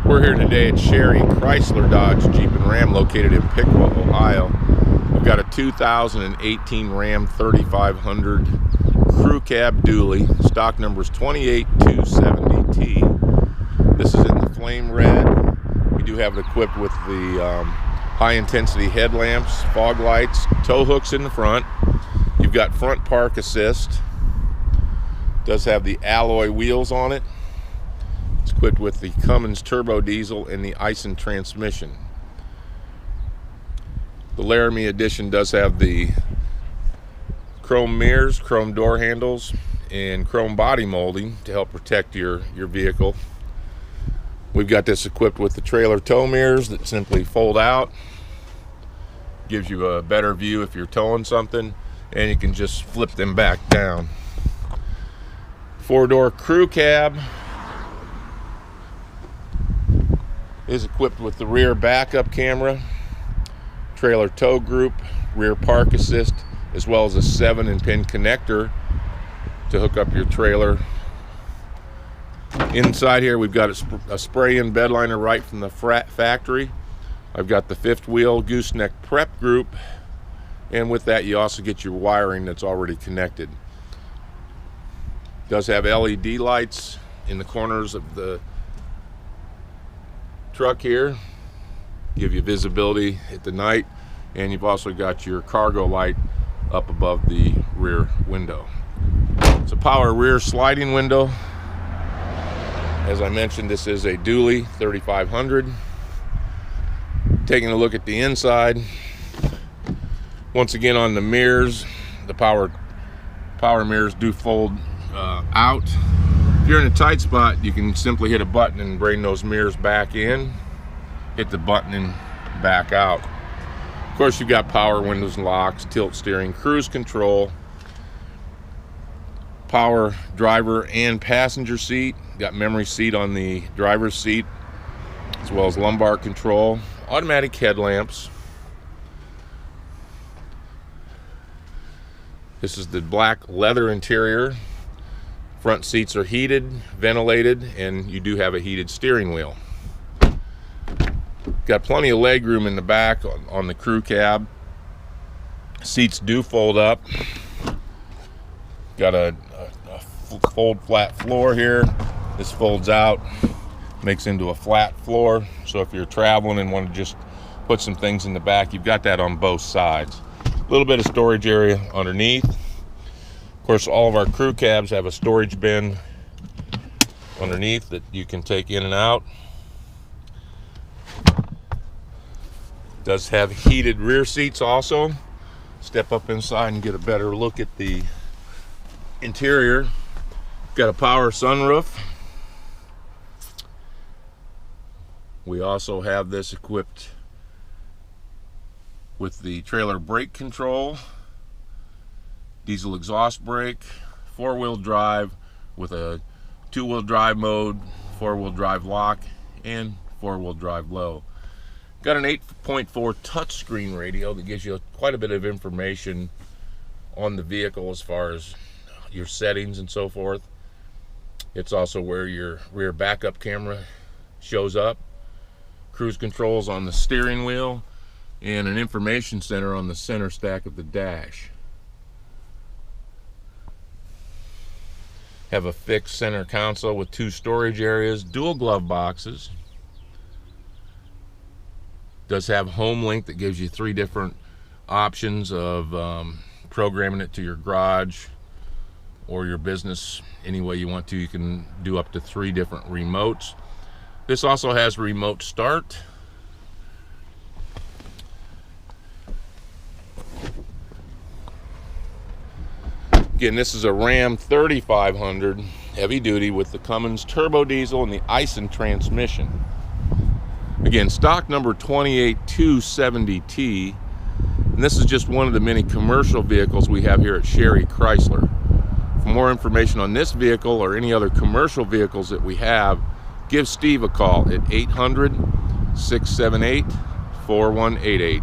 We're here today at Sherry Chrysler Dodge Jeep and Ram located in Piqua, Ohio. We've got a 2018 Ram 3500 crew cab dually. Stock number is 28270T. This is in the flame red. We do have it equipped with the high intensity headlamps, fog lights, tow hooks in the front. You've got front park assist. Does have the alloy wheels on it. It's equipped with the Cummins turbo diesel and the Ison transmission. The Laramie edition does have the chrome mirrors, chrome door handles, and chrome body molding to help protect your vehicle. We've got this equipped with the trailer tow mirrors that simply fold out. Gives you a better view if you're towing something, and you can just flip them back down. 4-door crew cab is equipped with the rear backup camera, trailer tow group, rear park assist, as well as a 7-pin connector to hook up your trailer. Inside here we've got a spray-in bed liner right from the factory. I've got the 5th wheel gooseneck prep group, and with that you also get your wiring that's already connected. It does have LED lights in the corners of the truck here, give you visibility at the night, and you've also got your cargo light up above the rear window. It's a power rear sliding window. As I mentioned, this is a dually 3500. Taking a look at the inside, once again on the mirrors, the power mirrors do fold out. If you're in a tight spot, you can simply hit a button and bring those mirrors back in, hit the button and back out. Of course, you've got power windows and locks, tilt steering, cruise control, power driver and passenger seat. Got memory seat on the driver's seat, as well as lumbar control, automatic headlamps. This is the black leather interior. Front seats are heated, ventilated, and you do have a heated steering wheel. Got plenty of leg room in the back on the crew cab. Seats do fold up. Got a fold flat floor here. This folds out, makes into a flat floor. So if you're traveling and want to just put some things in the back, you've got that on both sides. A little bit of storage area underneath. Of course, all of our crew cabs have a storage bin underneath that you can take in and out. Does have heated rear seats also. Step up inside and get a better look at the interior. Got a power sunroof. We also have this equipped with the trailer brake control, diesel exhaust brake, 4-wheel drive with a 2-wheel drive mode, 4-wheel drive lock, and 4-wheel drive low. Got an 8.4 touchscreen radio that gives you quite a bit of information on the vehicle as far as your settings and so forth. It's also where your rear backup camera shows up, cruise controls on the steering wheel, and an information center on the center stack of the dash. Have a fixed center console with 2 storage areas, dual glove boxes. Does have home link that gives you 3 different options of programming it to your garage or your business any way you want to. You can do up to 3 different remotes. This also has remote start. Again, this is a Ram 3500 heavy duty with the Cummins turbo diesel and the Ison transmission. Again, stock number 28270T, and this is just one of the many commercial vehicles we have here at Sherry Chrysler. For more information on this vehicle or any other commercial vehicles that we have, give Steve a call at 800-678-4188.